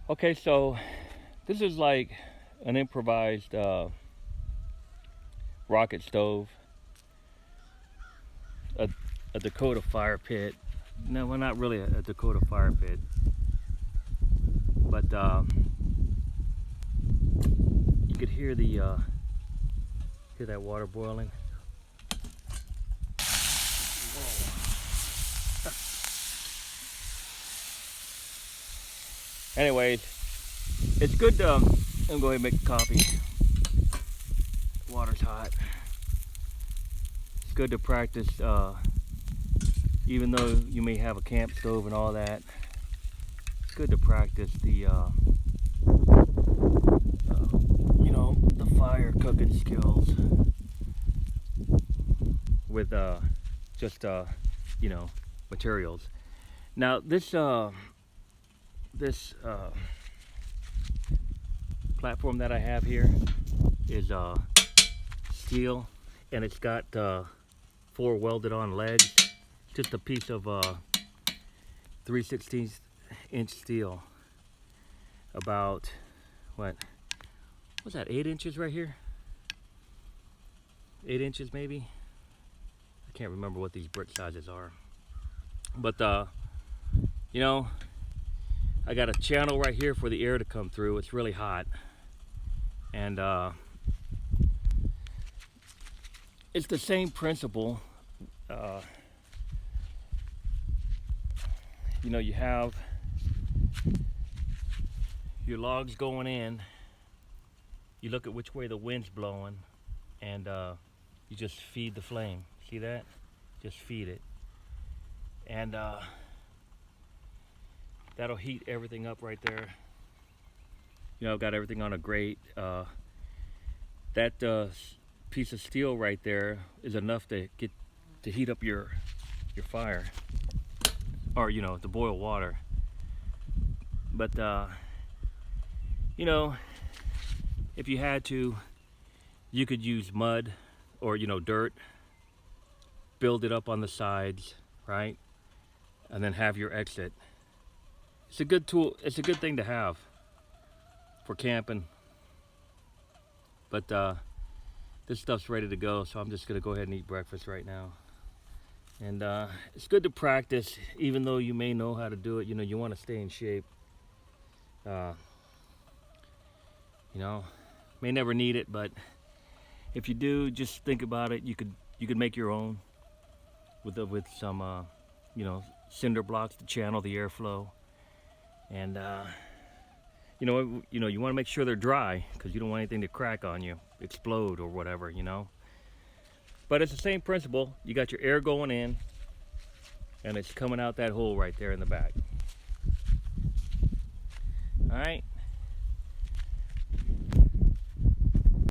Okay, so this is like an improvised rocket stove, a Dakota Fire Pit. No, well, not really a Dakota Fire Pit, but you could hear that water boiling. Anyways, it's good to, I'm gonna go ahead and make a coffee. Water's hot. It's good to practice, even though you may have a camp stove and all that. It's good to practice the, the fire cooking skills with just materials. Now this platform that I have here is steel, and it's got 4 welded on legs. Just a piece of 3/16 inch steel, about what's that, 8 inches right here, 8 inches maybe. I can't remember what these brick sizes are, but I got a channel right here for the air to come through. It's really hot, and it's the same principle. You have your logs going in, you look at which way the wind's blowing, and you just feed the flame. See that? Just feed it, and that'll heat everything up right there. I've got everything on a grate. That piece of steel right there is enough to heat up your fire, or to boil water. But if you had to, you could use mud or dirt, build it up on the sides, right, and then have your exit. It's a good tool. It's a good thing to have for camping. But this stuff's ready to go, so I'm just gonna go ahead and eat breakfast right now. And it's good to practice, even though you may know how to do it. You want to stay in shape. May never need it, but if you do, just think about it. You could make your own with some cinder blocks to channel the airflow. And you want to make sure they're dry, because you don't want anything to crack on you, explode or whatever, But it's the same principle. You got your air going in, and it's coming out that hole right there in the back. All right.